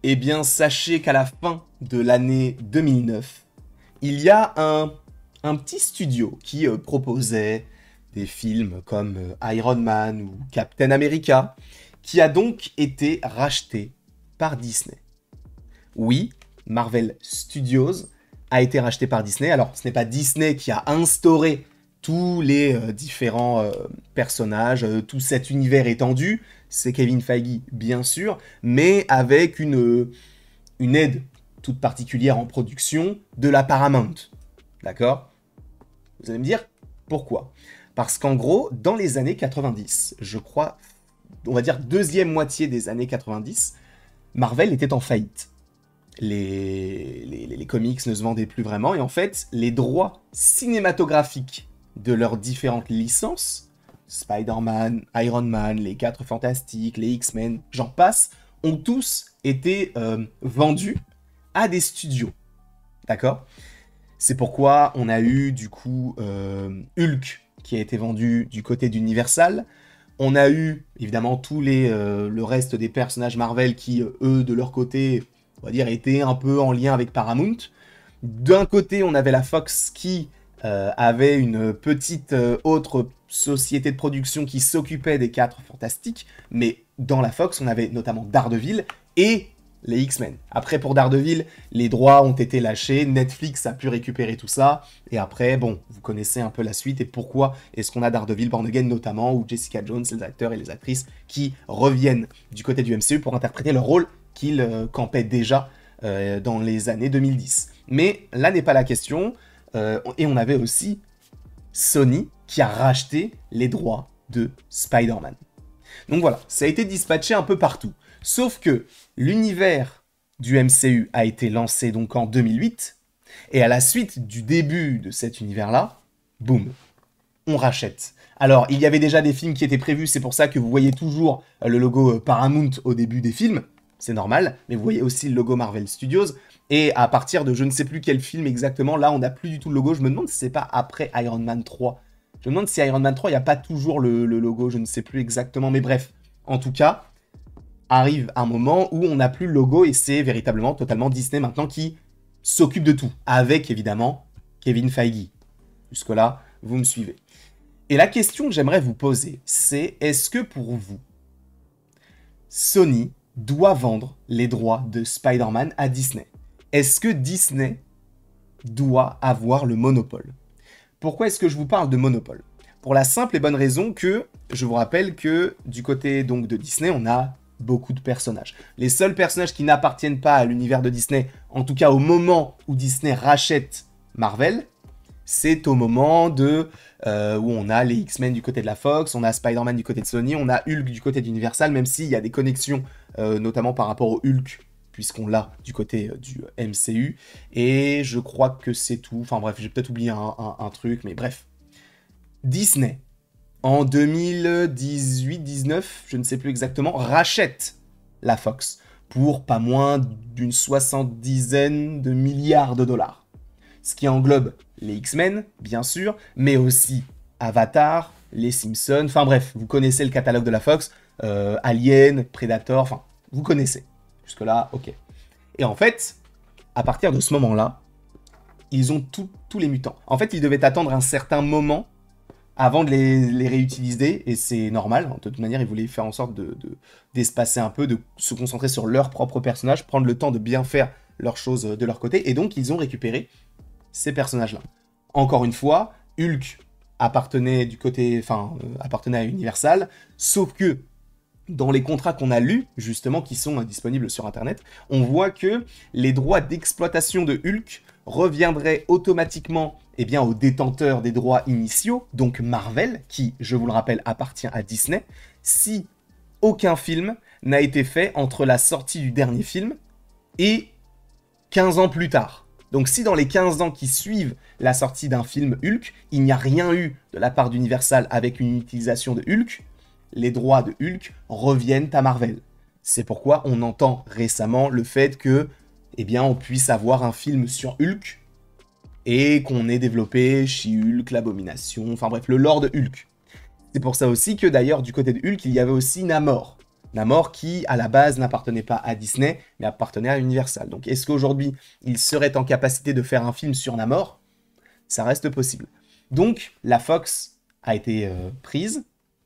Eh bien, sachez qu'à la fin de l'année 2009, il y a un petit studio qui proposait des films comme Iron Man ou Captain America, qui a donc été racheté par Disney. Oui, Marvel Studios a été racheté par Disney. Alors, ce n'est pas Disney qui a instauré tous les différents personnages, tout cet univers étendu. C'est Kevin Feige, bien sûr, mais avec une aide toute particulière en production de la Paramount. D'accord? Vous allez me dire pourquoi? Parce qu'en gros, dans les années 90, je crois, on va dire deuxième moitié des années 90, Marvel était en faillite. Les comics ne se vendaient plus vraiment, et en fait, les droits cinématographiques de leurs différentes licences, Spider-Man, Iron Man, les 4 Fantastiques, les X-Men, j'en passe, ont tous été vendus à des studios. D'accord? C'est pourquoi on a eu du coup Hulk qui a été vendu du côté d'Universal. On a eu évidemment le reste des personnages Marvel qui, eux, de leur côté, on va dire, étaient un peu en lien avec Paramount. D'un côté, on avait la Fox qui avait une petite autre société de production qui s'occupait des 4 Fantastiques, mais dans la Fox, on avait notamment Daredevil et les X-Men. Après, pour Daredevil, les droits ont été lâchés, Netflix a pu récupérer tout ça, et après, bon, vous connaissez un peu la suite, et pourquoi est-ce qu'on a Daredevil Born Again notamment, ou Jessica Jones, les acteurs et les actrices qui reviennent du côté du MCU pour interpréter le rôle qu'ils campaient déjà dans les années 2010. Mais là n'est pas la question, et on avait aussi Sony qui a racheté les droits de Spider-Man. Donc voilà, ça a été dispatché un peu partout. Sauf que l'univers du MCU a été lancé donc en 2008, et à la suite du début de cet univers-là, boum, on rachète. Alors, il y avait déjà des films qui étaient prévus, c'est pour ça que vous voyez toujours le logo Paramount au début des films, c'est normal, mais vous voyez aussi le logo Marvel Studios, et à partir de je ne sais plus quel film exactement, là on n'a plus du tout le logo, je me demande si c'est pas après Iron Man 3. Je me demande si Iron Man 3, il n'y a pas toujours le logo, je ne sais plus exactement, mais bref, en tout cas, arrive un moment où on n'a plus le logo et c'est véritablement totalement Disney maintenant qui s'occupe de tout, avec évidemment Kevin Feige. Jusque-là, vous me suivez. Et la question que j'aimerais vous poser, c'est est-ce que pour vous, Sony doit vendre les droits de Spider-Man à Disney? Est-ce que Disney doit avoir le monopole? Pourquoi est-ce que je vous parle de monopole? Pour la simple et bonne raison que, je vous rappelle que du côté donc de Disney, on a beaucoup de personnages. Les seuls personnages qui n'appartiennent pas à l'univers de Disney, en tout cas au moment où Disney rachète Marvel, c'est au moment où on a les X-Men du côté de la Fox, on a Spider-Man du côté de Sony, on a Hulk du côté d'Universal, même s'il y a des connexions, notamment par rapport au Hulk, puisqu'on l'a du côté du MCU, et je crois que c'est tout. Enfin bref, j'ai peut-être oublié un truc, mais bref. Disney, en 2018-19, je ne sais plus exactement, rachète la Fox pour pas moins d'une 70aine de milliards de dollars. Ce qui englobe les X-Men, bien sûr, mais aussi Avatar, les Simpsons, enfin bref, vous connaissez le catalogue de la Fox, Alien, Predator, enfin, vous connaissez. Jusque-là, ok. Et en fait, à partir de ce moment-là, ils ont tous les mutants. En fait, ils devaient attendre un certain moment avant de les réutiliser, et c'est normal, de toute manière, ils voulaient faire en sorte d'espacer un peu, de se concentrer sur leur propre personnage, prendre le temps de bien faire leurs choses de leur côté, et donc ils ont récupéré ces personnages-là. Encore une fois, Hulk appartenait appartenait à Universal, sauf que dans les contrats qu'on a lus, justement, qui sont disponibles sur Internet, on voit que les droits d'exploitation de Hulk reviendraient automatiquement aux détenteurs des droits initiaux, donc Marvel, qui, je vous le rappelle, appartient à Disney, si aucun film n'a été fait entre la sortie du dernier film et 15 ans plus tard. Donc si dans les 15 ans qui suivent la sortie d'un film Hulk, il n'y a rien eu de la part d'Universal avec une utilisation de Hulk, les droits de Hulk reviennent à Marvel. C'est pourquoi on entend récemment le fait que, on puisse avoir un film sur Hulk et qu'on ait développé She-Hulk, l'Abomination, enfin bref, le lore de Hulk. C'est pour ça aussi que d'ailleurs, du côté de Hulk, il y avait aussi Namor. Namor qui, à la base, n'appartenait pas à Disney, mais appartenait à Universal. Donc est-ce qu'aujourd'hui, il serait en capacité de faire un film sur Namor? Ça reste possible. Donc la Fox a été prise,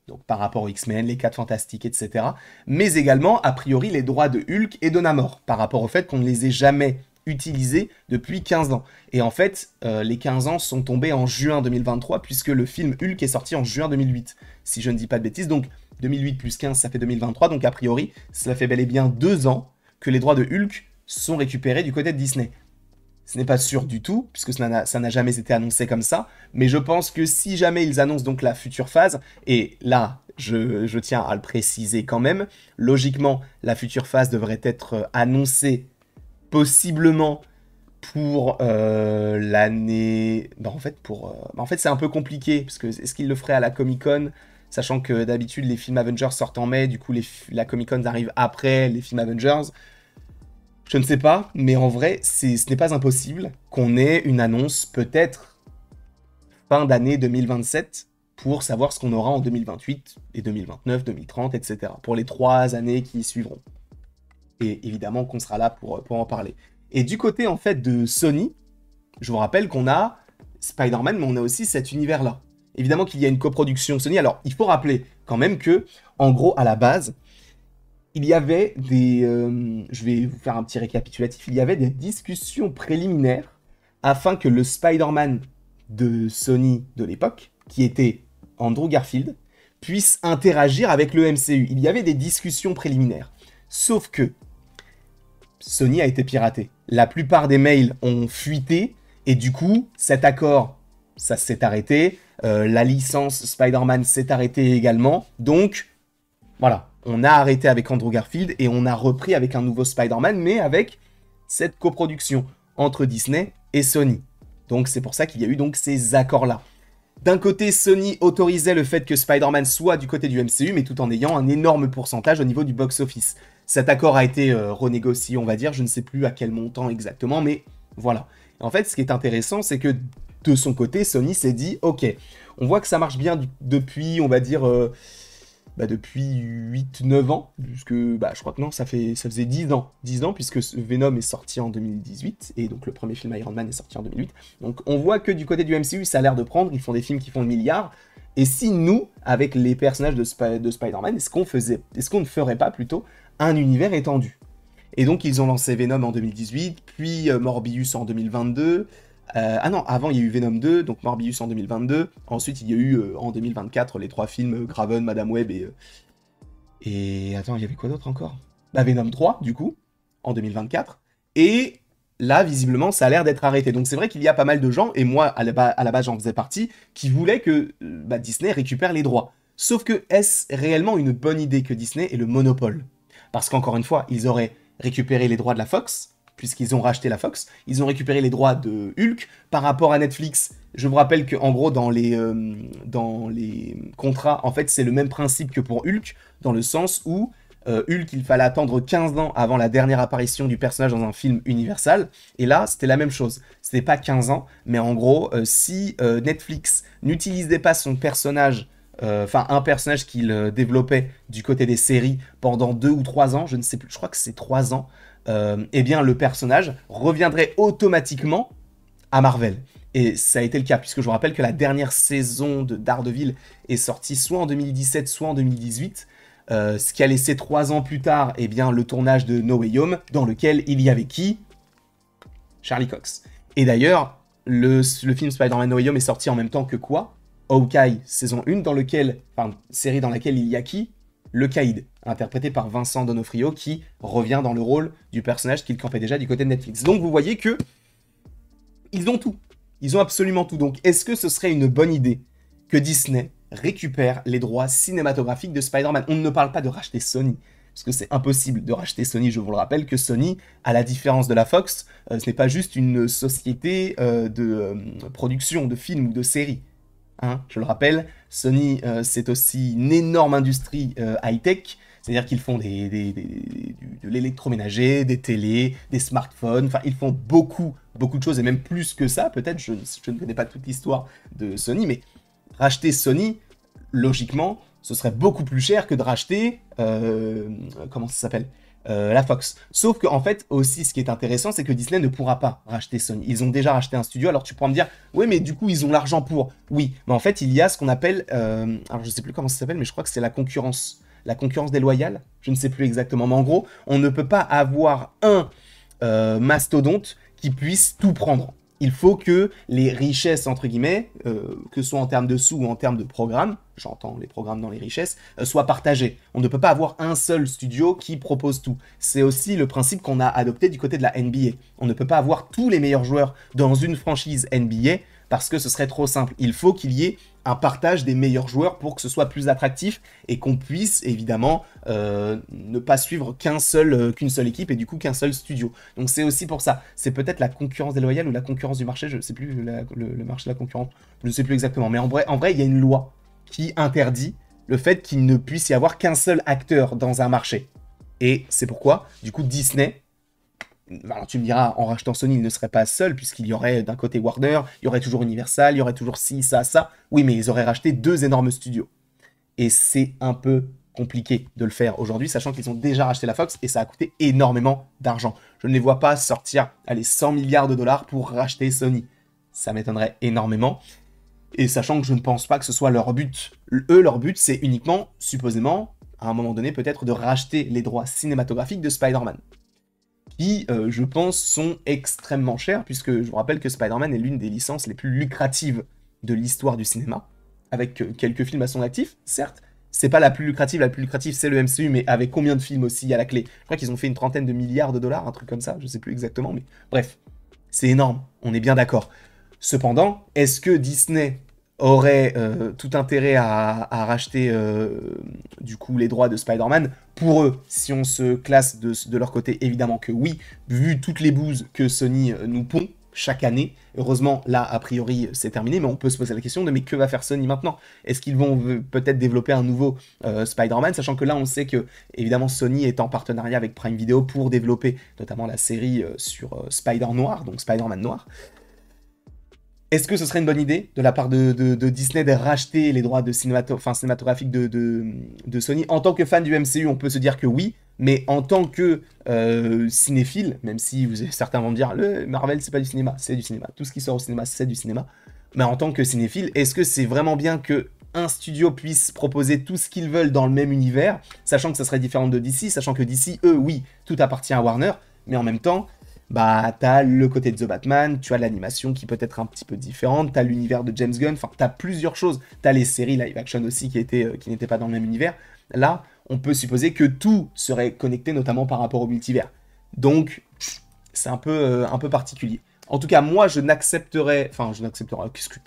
donc par rapport aux X-Men, les 4 Fantastiques, etc. Mais également, a priori, les droits de Hulk et de Namor, par rapport au fait qu'on ne les ait jamais utilisés depuis 15 ans. Et en fait, les 15 ans sont tombés en juin 2023, puisque le film Hulk est sorti en juin 2008, si je ne dis pas de bêtises. Donc 2008 plus 15, ça fait 2023, donc a priori, cela fait bel et bien 2 ans que les droits de Hulk sont récupérés du côté de Disney. Ce n'est pas sûr du tout, puisque ça n'a jamais été annoncé comme ça, mais je pense que si jamais ils annoncent donc la future phase, et là, je tiens à le préciser quand même, logiquement, la future phase devrait être annoncée possiblement pour l'année... en fait, c'est un peu compliqué, parce que est-ce qu'ils le feraient à la Comic-Con, sachant que d'habitude, les films Avengers sortent en mai, du coup, la Comic-Con arrive après les films Avengers. Je ne sais pas, mais en vrai, ce n'est pas impossible qu'on ait une annonce peut-être fin d'année 2027 pour savoir ce qu'on aura en 2028 et 2029, 2030, etc. Pour les 3 années qui suivront. Et évidemment qu'on sera là pour en parler. Et du côté en fait de Sony, je vous rappelle qu'on a Spider-Man, mais on a aussi cet univers-là. Évidemment qu'il y a une coproduction Sony. Alors, il faut rappeler quand même que, en gros, à la base, il y avait des... je vais vous faire un petit récapitulatif. Il y avait des discussions préliminaires afin que le Spider-Man de Sony de l'époque, qui était Andrew Garfield, puisse interagir avec le MCU. Il y avait des discussions préliminaires. Sauf que Sony a été piraté. La plupart des mails ont fuité, et du coup, cet accord, ça s'est arrêté. La licence Spider-Man s'est arrêtée également. Donc, voilà. On a arrêté avec Andrew Garfield et on a repris avec un nouveau Spider-Man, mais avec cette coproduction entre Disney et Sony. Donc c'est pour ça qu'il y a eu donc ces accords-là. D'un côté, Sony autorisait le fait que Spider-Man soit du côté du MCU, mais tout en ayant un énorme pourcentage au niveau du box-office. Cet accord a été renégocié, on va dire, je ne sais plus à quel montant exactement, mais voilà. En fait, ce qui est intéressant, c'est que de son côté, Sony s'est dit, ok, on voit que ça marche bien depuis, on va dire... depuis 8-9 ans, puisque je crois que non, ça faisait 10 ans, puisque Venom est sorti en 2018, et donc le premier film Iron Man est sorti en 2008. Donc on voit que du côté du MCU, ça a l'air de prendre, ils font des films qui font le milliard, et si nous, avec les personnages de Spider-Man, est-ce qu'on ne ferait pas plutôt un univers étendu? Et donc ils ont lancé Venom en 2018, puis Morbius en 2022... avant il y a eu Venom 2, donc Morbius en 2022. Ensuite il y a eu en 2024 les 3 films Kraven, Madame Web et attends, il y avait quoi d'autre encore? Venom 3 du coup, en 2024. Et là visiblement ça a l'air d'être arrêté. Donc c'est vrai qu'il y a pas mal de gens, et moi à la base j'en faisais partie, qui voulaient que Disney récupère les droits. Sauf que est-ce réellement une bonne idée que Disney ait le monopole? Parce qu'encore une fois, ils auraient récupéré les droits de la Fox, puisqu'ils ont racheté la Fox, ils ont récupéré les droits de Hulk par rapport à Netflix. Je vous rappelle qu'en gros, dans les contrats, en fait, c'est le même principe que pour Hulk, dans le sens où Hulk, il fallait attendre 15 ans avant la dernière apparition du personnage dans un film Universal, et là, c'était la même chose. C'était pas 15 ans, mais en gros, si Netflix n'utilisait pas son personnage, un personnage qu'il développait du côté des séries pendant 2 ou 3 ans, je ne sais plus, je crois que c'est 3 ans, eh bien le personnage reviendrait automatiquement à Marvel. Et ça a été le cas, puisque je vous rappelle que la dernière saison de Daredevil est sortie soit en 2017, soit en 2018, ce qui a laissé 3 ans plus tard, eh bien, le tournage de No Way Home, dans lequel il y avait qui? Charlie Cox. Et d'ailleurs, le film Spider-Man No Way Home est sorti en même temps que quoi? Hawkeye, saison 1, série dans laquelle il y a qui? Le Caïd, interprété par Vincent D'Onofrio, qui revient dans le rôle du personnage qu'il campait déjà du côté de Netflix. Donc vous voyez que ils ont tout. Ils ont absolument tout. Donc est-ce que ce serait une bonne idée que Disney récupère les droits cinématographiques de Spider-Man? On ne parle pas de racheter Sony, parce que c'est impossible de racheter Sony. Je vous le rappelle que Sony, à la différence de la Fox, ce n'est pas juste une société de production de films ou de séries. Je le rappelle, Sony, c'est aussi une énorme industrie high-tech, c'est-à-dire qu'ils font de l'électroménager, des télés, des smartphones, ils font beaucoup de choses, et même plus que ça, peut-être, je ne connais pas toute l'histoire de Sony, mais racheter Sony, logiquement, ce serait beaucoup plus cher que de racheter, comment ça s'appelle, la Fox. Sauf qu'en fait, aussi, ce qui est intéressant, c'est que Disney ne pourra pas racheter Sony. Ils ont déjà racheté un studio, alors tu pourras me dire, oui, mais du coup, ils ont l'argent pour. Oui, mais en fait, il y a ce qu'on appelle, alors je sais plus comment ça s'appelle, mais je crois que c'est la concurrence. La concurrence déloyale, je ne sais plus exactement. Mais en gros, on ne peut pas avoir un mastodonte qui puisse tout prendre. Il faut que les richesses, entre guillemets, que ce soit en termes de sous ou en termes de programmes, j'entends les programmes dans les richesses, soient partagées. On ne peut pas avoir un seul studio qui propose tout. C'est aussi le principe qu'on a adopté du côté de la NBA. On ne peut pas avoir tous les meilleurs joueurs dans une franchise NBA parce que ce serait trop simple. Il faut qu'il y ait un partage des meilleurs joueurs pour que ce soit plus attractif et qu'on puisse évidemment ne pas suivre qu'une seule équipe et du coup qu'un seul studio. Donc c'est aussi pour ça. C'est peut-être la concurrence déloyale ou la concurrence du marché, je ne sais plus, le marché de la concurrence, je ne sais plus exactement. Mais en vrai, il y a une loi qui interdit le fait qu'il ne puisse y avoir qu'un seul acteur dans un marché. Et c'est pourquoi, du coup, Disney... Alors tu me diras, en rachetant Sony, il ne serait pas seul, puisqu'il y aurait d'un côté Warner, il y aurait toujours Universal, il y aurait toujours ci, ça, ça. Oui, mais ils auraient racheté 2 énormes studios. Et c'est un peu compliqué de le faire aujourd'hui, sachant qu'ils ont déjà racheté la Fox, et ça a coûté énormément d'argent. Je ne les vois pas sortir, allez, 100 milliards de dollars pour racheter Sony. Ça m'étonnerait énormément. Et sachant que je ne pense pas que ce soit leur but. Eux, leur but, c'est uniquement, supposément, à un moment donné, peut-être de racheter les droits cinématographiques de Spider-Man, qui, je pense, sont extrêmement chers, puisque je vous rappelle que Spider-Man est l'une des licences les plus lucratives de l'histoire du cinéma, avec quelques films à son actif, certes. C'est pas la plus lucrative c'est le MCU, mais avec combien de films aussi à la clé? Je crois qu'ils ont fait une trentaine de milliards de dollars, un truc comme ça, je sais plus exactement, mais bref, c'est énorme, on est bien d'accord. Cependant, est-ce que Disney aurait tout intérêt à racheter du coup les droits de Spider-Man? Pour eux, si on se classe de leur côté, évidemment que oui, vu toutes les bouses que Sony nous pond chaque année. Heureusement, là, a priori, c'est terminé, mais on peut se poser la question de mais que va faire Sony maintenant? Est-ce qu'ils vont peut-être développer un nouveau Spider-Man, sachant que là, on sait que, évidemment, Sony est en partenariat avec Prime Video pour développer notamment la série sur Spider-Noir, donc Spider-Man Noir. Est-ce que ce serait une bonne idée de la part de Disney de racheter les droits cinématographiques de Sony? En tant que fan du MCU, on peut se dire que oui, mais en tant que cinéphile, même si certains vont me dire le Marvel c'est pas du cinéma, c'est du cinéma. Tout ce qui sort au cinéma, c'est du cinéma. Mais en tant que cinéphile, est-ce que c'est vraiment bien que un studio puisse proposer tout ce qu'ils veulent dans le même univers, sachant que ça serait différent de DC, sachant que DC, eux, oui, tout appartient à Warner, mais en même temps... Bah, t'as le côté de The Batman, tu as l'animation qui peut être un petit peu différente, t'as l'univers de James Gunn, enfin, t'as plusieurs choses. T'as les séries live action aussi qui n'étaient pas dans le même univers. Là, on peut supposer que tout serait connecté, notamment par rapport au multivers. Donc, c'est un peu particulier. En tout cas, moi, je n'accepterais... Enfin,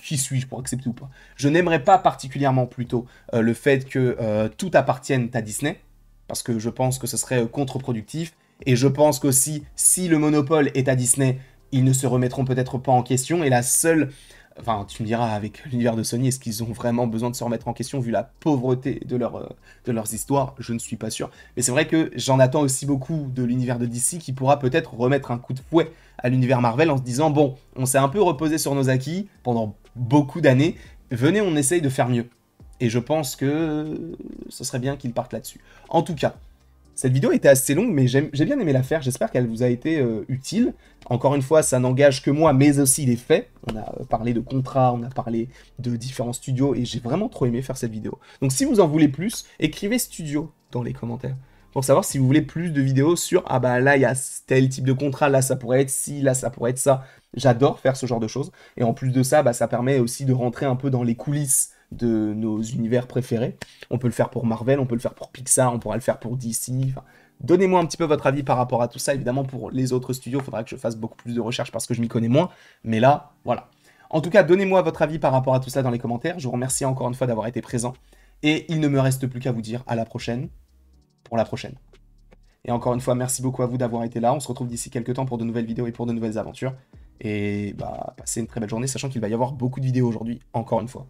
qui suis-je pour accepter ou pas? Je n'aimerais pas particulièrement, plutôt, le fait que tout appartienne à Disney, parce que je pense que ce serait contre-productif. Et je pense qu'aussi, si le monopole est à Disney, ils ne se remettront peut-être pas en question. Et la seule... Enfin, tu me diras, avec l'univers de Sony, est-ce qu'ils ont vraiment besoin de se remettre en question, vu la pauvreté de leurs histoires? Je ne suis pas sûr. Mais c'est vrai que j'en attends aussi beaucoup de l'univers de DC, qui pourra peut-être remettre un coup de fouet à l'univers Marvel en se disant, bon, on s'est un peu reposé sur nos acquis pendant beaucoup d'années, venez, on essaye de faire mieux. Et je pense que ce serait bien qu'ils partent là-dessus. En tout cas... Cette vidéo était assez longue, mais j'ai bien aimé la faire. J'espère qu'elle vous a été utile. Encore une fois, ça n'engage que moi, mais aussi les faits. On a parlé de contrats, on a parlé de différents studios, et j'ai vraiment trop aimé faire cette vidéo. Donc si vous en voulez plus, écrivez studio dans les commentaires, pour savoir si vous voulez plus de vidéos sur « Ah bah là, il y a tel type de contrat, là ça pourrait être ci, là ça pourrait être ça ». J'adore faire ce genre de choses. Et en plus de ça, bah, ça permet aussi de rentrer un peu dans les coulisses de nos univers préférés. On peut le faire pour Marvel, on peut le faire pour Pixar, on pourra le faire pour DC. Enfin, donnez-moi un petit peu votre avis par rapport à tout ça. Évidemment, pour les autres studios, il faudra que je fasse beaucoup plus de recherches parce que je m'y connais moins. Mais là, voilà. En tout cas, donnez-moi votre avis par rapport à tout ça dans les commentaires. Je vous remercie encore une fois d'avoir été présent. Et il ne me reste plus qu'à vous dire à la prochaine, pour la prochaine. Et encore une fois, merci beaucoup à vous d'avoir été là. On se retrouve d'ici quelques temps pour de nouvelles vidéos et pour de nouvelles aventures. Et bah, passez une très belle journée, sachant qu'il va y avoir beaucoup de vidéos aujourd'hui, encore une fois.